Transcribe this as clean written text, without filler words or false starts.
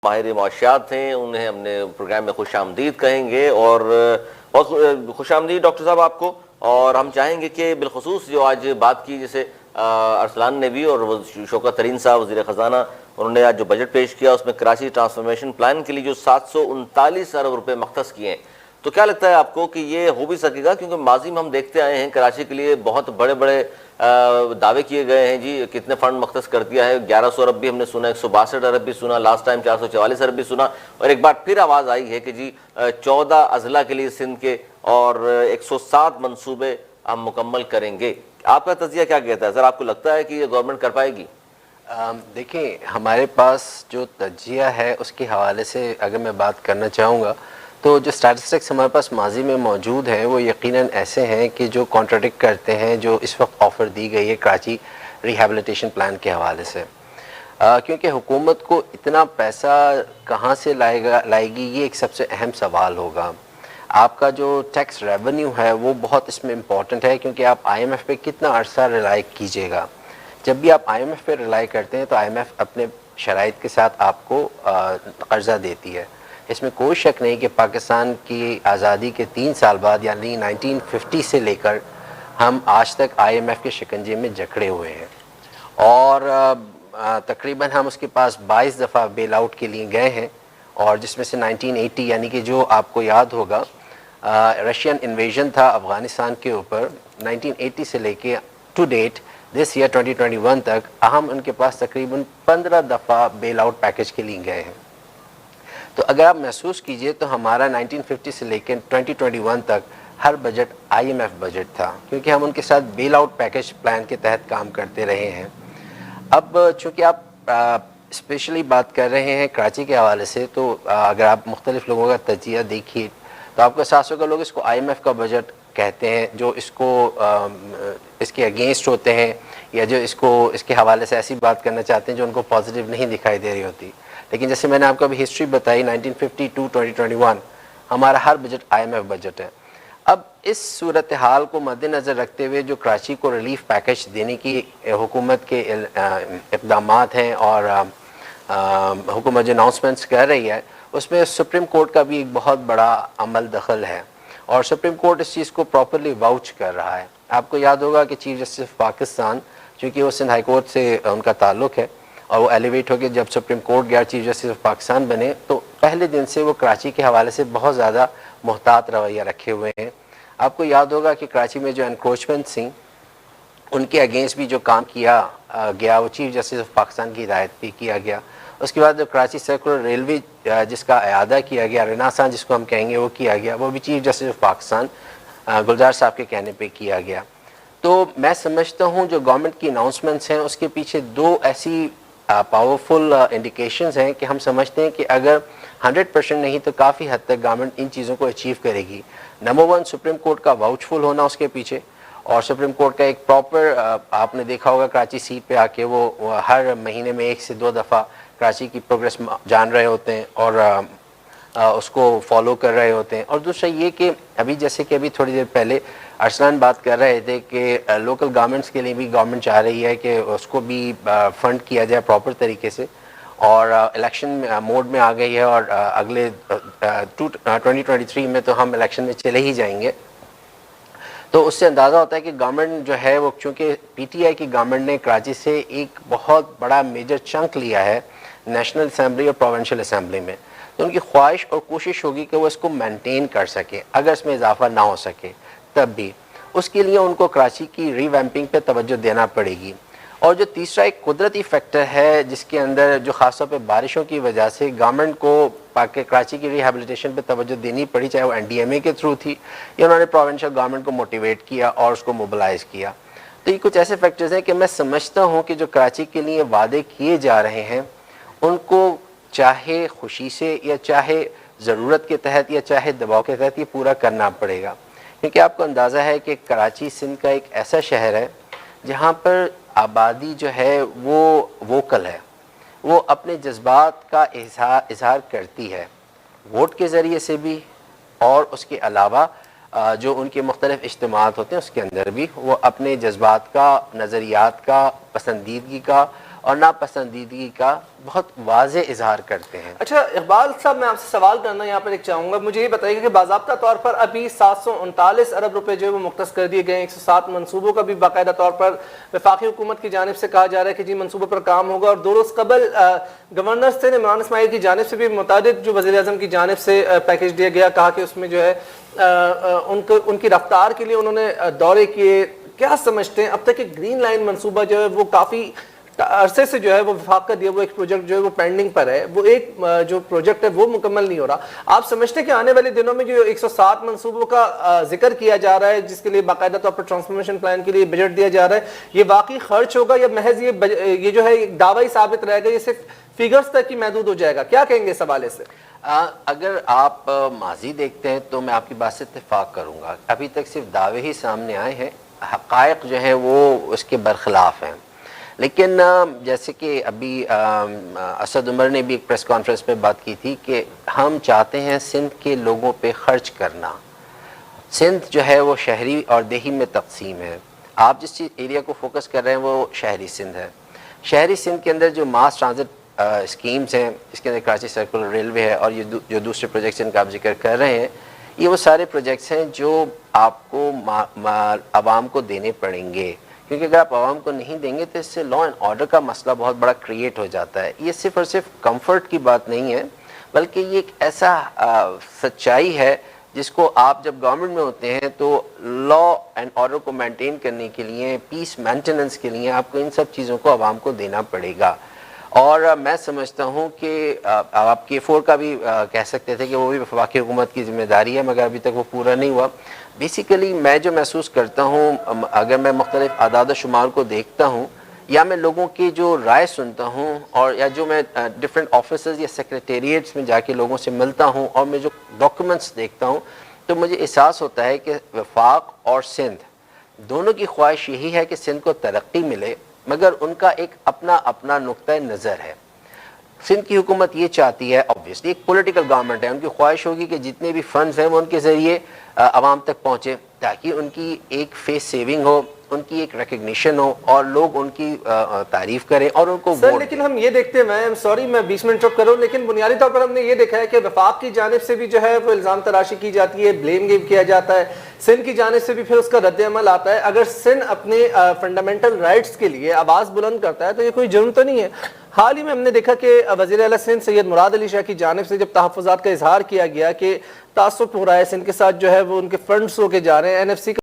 ماہر معاشیات ہیں، انہیں ہم نے پروگرام میں خوش آمدید کہیں گے، اور بہت خوش آمدید ڈاکٹر صاحب آپ کو۔ اور ہم چاہیں گے کہ بالخصوص جو آج بات کی، جیسے ارسلان نے بھی اور شوکت ترین صاحب وزیر خزانہ، انہوں نے آج جو بجٹ پیش کیا اس میں کراچی ٹرانسفارمیشن پلان کے لیے جو 739 ارب روپے مختص کیے ہیں، تو کیا لگتا ہے آپ کو کہ یہ ہو بھی سکے گا؟ کیونکہ ماضی میں ہم دیکھتے آئے ہیں کراچی کے لیے بہت بڑے بڑے دعوے کیے گئے ہیں، جی کتنے فنڈ مختص کر دیا ہے، 1100 ارب بھی ہم نے سنا، 162 ارب بھی سنا، لاسٹ ٹائم 444 ارب بھی سنا، اور ایک بار پھر آواز آئی ہے کہ جی 14 اضلاع کے لیے سندھ کے اور 107 منصوبے ہم مکمل کریں گے۔ آپ کا تجزیہ کیا کہتا ہے سر؟ آپ کو لگتا ہے کہ یہ گورنمنٹ کر پائے گی؟ دیکھیں، ہمارے پاس جو تجزیہ ہے اس کے حوالے سے اگر میں بات کرنا چاہوں گا تو جو سٹیٹسٹکس ہمارے پاس ماضی میں موجود ہیں وہ یقیناً ایسے ہیں کہ جو کانٹراڈکٹ کرتے ہیں جو اس وقت آفر دی گئی ہے کراچی ریہیبلیٹیشن پلان کے حوالے سے، کیونکہ حکومت کو اتنا پیسہ کہاں سے لائے گی، یہ ایک سب سے اہم سوال ہوگا۔ آپ کا جو ٹیکس ریونیو ہے وہ بہت اس میں امپورٹنٹ ہے، کیونکہ آپ آئی ایم ایف پہ کتنا عرصہ ریلائی کیجیے گا۔ جب بھی آپ آئی ایم ایف پہ ریلائی کرتے ہیں تو آئی ایم ایف اپنے شرائط کے ساتھ آپ کو قرضہ دیتی ہے۔ اس میں کوئی شک نہیں کہ پاکستان کی آزادی کے 3 سال بعد یعنی 1950 سے لے کر ہم آج تک آئی ایم ایف کے شکنجے میں جکڑے ہوئے ہیں، اور تقریباً ہم اس کے پاس 22 دفعہ بیل آؤٹ کے لیے گئے ہیں، اور جس میں سے 1980 یعنی کہ جو آپ کو یاد ہوگا رشین انویژن تھا افغانستان کے اوپر، 1980 سے لے کے ٹو ڈیٹ دس ایئر 2021 تک ہم ان کے پاس تقریباً 15 دفعہ بیل آؤٹ پیکج کے لیے گئے ہیں۔ تو اگر آپ محسوس کیجئے تو ہمارا 1950 سے لے کے 2021 تک ہر budget I M F budget تھا، کیونکہ ہم ان کے ساتھ بیل آؤٹ پیکج پلان کے تحت کام کرتے رہے ہیں۔ اب چونکہ آپ اسپیشلی بات کر رہے ہیں کراچی کے حوالے سے، تو اگر آپ مختلف لوگوں کا تجزیہ دیکھیے تو آپ کو احساس ہوگا لوگ اس کو آئی ایم ایف کا بجٹ کہتے ہیں، جو اس کو اس کے اگینسٹ ہوتے ہیں، یا جو اس کے حوالے سے ایسی بات کرنا چاہتے ہیں جو ان کو پازیٹیو نہیں دکھائی دے رہی ہوتی۔ لیکن جیسے میں نے آپ کو ابھی ہسٹری بتائی 1950 ٹو 2021 ہمارا ہر budget I M F budget ہے۔ اب اس صورتحال کو مد نظر رکھتے ہوئے جو کراچی کو ریلیف پیکج دینے کی حکومت کے اقدامات ہیں اور حکومت جو اناؤنسمنٹس کر رہی ہے، اس میں سپریم کورٹ کا بھی ایک بہت بڑا عمل دخل ہے، اور سپریم کورٹ اس چیز کو پراپرلی واؤچ کر رہا ہے۔ آپ کو یاد ہوگا کہ چیف جسٹس آف پاکستان، چونکہ وہ سندھ ہائی کورٹ سے ان کا تعلق ہے اور وہ ایلیویٹ ہو کے جب سپریم کورٹ گیا چیف جسٹس آف پاکستان بنے، تو پہلے دن سے وہ کراچی کے حوالے سے بہت زیادہ محتاط رویہ رکھے ہوئے ہیں۔ آپ کو یاد ہوگا کہ کراچی میں جو انکروچمنٹ تھیں ان کے اگینسٹ بھی جو کام کیا گیا وہ چیف جسٹس آف پاکستان کی ہدایت پہ کیا گیا۔ اس کے بعد جو کراچی سرکولر ریلوے جس کا اعادہ کیا گیا، ریناسان جس کو ہم کہیں گے، وہ کیا گیا، وہ بھی چیف جسٹس آف پاکستان گلزار صاحب کے کہنے پہ کیا گیا۔ تو میں سمجھتا ہوں جو گورنمنٹ کی اناؤنسمنٹس ہیں اس کے پیچھے 2 ایسی پاورفل انڈیکیشنز ہیں کہ ہم سمجھتے ہیں کہ اگر 100% نہیں تو کافی حد تک گورنمنٹ ان چیزوں کو اچیو کرے گی۔ نمبر 1 سپریم کورٹ کا واؤچفل ہونا اس کے پیچھے، اور سپریم کورٹ کا ایک پراپر آپ نے دیکھا ہوگا کراچی سیٹ پہ آ کے وہ ہر مہینے میں 1 سے 2 دفعہ کراچی کی پروگریس جان رہے ہوتے ہیں اور اس کو فالو کر رہے ہوتے ہیں۔ اور دوسرا یہ کہ ابھی جیسے کہ ابھی تھوڑی دیر پہلے ارسلان بات کر رہے تھے کہ لوکل گورنمنٹس کے لیے بھی گورنمنٹ چاہ رہی ہے کہ اس کو بھی فنڈ کیا جائے پراپر طریقے سے، اور الیکشن موڈ میں آ گئی ہے، اور اگلے 2023 میں تو ہم الیکشن میں چلے ہی جائیں گے۔ تو اس سے اندازہ ہوتا ہے کہ گورنمنٹ جو ہے وہ، چونکہ پی ٹی آئی کی گورنمنٹ نے کراچی سے ایک بہت بڑا میجر چنک لیا ہے نیشنل اسمبلی اور پروونشل اسمبلی میں، تو ان کی خواہش اور کوشش ہوگی کہ وہ اس کو مینٹین کر سکے، اگر اس میں اضافہ نہ ہو سکے تب بھی اس کے لیے ان کو کراچی کی ری ویمپنگ پہ توجہ دینا پڑے گی۔ اور جو تیسرا ایک قدرتی فیکٹر ہے جس کے اندر جو خاص طور پہ بارشوں کی وجہ سے گورنمنٹ کو کراچی کی ریہیبلیٹیشن پہ توجہ دینی پڑی، چاہے وہ این ڈی ایم اے کے تھرو تھی یا انہوں نے پروونشل گورنمنٹ کو موٹیویٹ کیا اور اس کو موبلائز کیا۔ تو یہ کچھ ایسے فیکٹرز ہیں کہ میں سمجھتا ہوں کہ جو کراچی کے لیے وعدے کیے جا رہے ہیں ان کو چاہے خوشی سے یا چاہے ضرورت کے تحت یا چاہے دباؤ کے تحت یہ پورا کرنا پڑے گا، کیونکہ آپ کو اندازہ ہے کہ کراچی سندھ کا ایک ایسا شہر ہے جہاں پر آبادی جو ہے وہ ووکل ہے، وہ اپنے جذبات کا اظہار کرتی ہے، ووٹ کے ذریعے سے بھی، اور اس کے علاوہ جو ان کے مختلف اجتماعات ہوتے ہیں اس کے اندر بھی وہ اپنے جذبات کا، نظریات کا، پسندیدگی کا اور ناپسندیدگی کا بہت واضح اظہار کرتے ہیں۔ اچھا اقبال صاحب، میں آپ سے سوال کرنا یہاں پر ایک چاہوں گا، مجھے یہ بتائیے کہ باضابطہ طور پر ابھی 739 ارب روپے جو ہے وہ مختص کر دیے گئے ہیں، 107 منصوبوں کا بھی باقاعدہ طور پر وفاقی حکومت کی جانب سے کہا جا رہا ہے کہ جی منصوبوں پر کام ہوگا، اور 2 روز قبل گورنر سے عمران اسماعیل کی جانب سے بھی متعدد جو وزیر اعظم کی جانب سے پیکیج دیا گیا، کہا کہ اس میں جو ہے ان کی رفتار کے لیے انہوں نے دورے کیے۔ کیا سمجھتے ہیں اب تک کہ گرین لائن منصوبہ جو ہے وہ کافی عرصے سے جو ہے وہ وفاق کا دیا وہ ایک پروجیکٹ جو ہے وہ پینڈنگ پر ہے، وہ ایک جو پروجیکٹ ہے وہ مکمل نہیں ہو رہا، آپ سمجھتے ہیں کہ آنے والے دنوں میں جو 107 منصوبوں کا ذکر کیا جا رہا ہے جس کے لیے باقاعدہ طور پر ٹرانسفارمیشن پلان کے لیے بجٹ دیا جا رہا ہے، یہ واقعی خرچ ہوگا یا محض یہ جو ہے ایک دعوی ثابت رہے گا، یہ صرف فیگرز تک ہی محدود ہو جائے گا؟ کیا کہیں گے اس حوالے سے؟ اگر آپ ماضی دیکھتے ہیں تو میں آپ کی بات سے اتفاق کروں گا، ابھی تک صرف دعوے ہی سامنے آئے ہیں، حقائق جو ہیں وہ اس کے برخلاف ہیں۔ لیکن جیسے کہ ابھی اسد عمر نے بھی ایک پریس کانفرنس میں بات کی تھی کہ ہم چاہتے ہیں سندھ کے لوگوں پہ خرچ کرنا۔ سندھ جو ہے وہ شہری اور دیہی میں تقسیم ہے، آپ جس چیز ایریا کو فوکس کر رہے ہیں وہ شہری سندھ ہے۔ شہری سندھ کے اندر جو ماس ٹرانزٹ اسکیمز ہیں، اس کے اندر کراچی سرکل ریلوے ہے اور یہ جو دوسرے پروجیکٹس ان کا آپ ذکر کر رہے ہیں، یہ وہ سارے پروجیکٹس ہیں جو آپ کو عوام کو دینے پڑیں گے، کیونکہ اگر آپ عوام کو نہیں دیں گے تو اس سے لا اینڈ آرڈر کا مسئلہ بہت بڑا کریٹ ہو جاتا ہے۔ یہ صرف اور صرف کمفرٹ کی بات نہیں ہے، بلکہ یہ ایک ایسا سچائی ہے جس کو آپ جب گورنمنٹ میں ہوتے ہیں تو لا اینڈ آرڈر کو مینٹین کرنے کے لیے، پیس مینٹیننس کے لیے آپ کو ان سب چیزوں کو عوام کو دینا پڑے گا۔ اور میں سمجھتا ہوں کہ آپ K4 کا بھی کہہ سکتے تھے کہ وہ بھی وفاقی حکومت کی ذمہ داری ہے، مگر ابھی تک وہ پورا نہیں ہوا۔ بیسیکلی میں جو محسوس کرتا ہوں، اگر میں مختلف اعداد و شمار کو دیکھتا ہوں یا میں لوگوں کی جو رائے سنتا ہوں، اور یا جو میں ڈفرینٹ آفیسز یا سیکریٹریٹس میں جا کے لوگوں سے ملتا ہوں اور میں جو ڈاکیومنٹس دیکھتا ہوں، تو مجھے احساس ہوتا ہے کہ وفاق اور سندھ دونوں کی خواہش یہی ہے کہ سندھ کو ترقی ملے، مگر ان کا ایک اپنا نقطہ نظر ہے۔ سندھ کی حکومت یہ چاہتی ہے، obviously ایک پولیٹیکل گورنمنٹ ہے، ان کی خواہش ہوگی کہ جتنے بھی فنڈز ہیں وہ ان کے ذریعے عوام تک پہنچے تاکہ ان کی ایک فیس سیونگ ہو، ان کی ایک ریکگنیشن ہو اور لوگ ان کی تعریف کریں اور ان کو سر لیکن ہم یہ دیکھتے ہیں، میں 20 منٹ چپ کروں، لیکن بنیادی طور پر ہم نے یہ دیکھا ہے کہ وفاق کی جانب سے بھی جو ہے وہ الزام تراشی کی جاتی ہے، بلیم گیم کیا جاتا ہے، سندھ کی جانب سے بھی پھر اس کا رد عمل آتا ہے۔ اگر سندھ اپنے فنڈامنٹل رائٹس کے لیے آواز بلند کرتا ہے تو یہ کوئی جرم تو نہیں ہے۔ حال ہی میں ہم نے دیکھا کہ وزیر اعلیٰ سندھ سید مراد علی شاہ کی جانب سے جب تحفظات کا اظہار کیا گیا کہ تعصب ہو رہا ہے سندھ کے ساتھ، جو ہے وہ ان کے فنڈز ہو کے جا رہے ہیں، NFC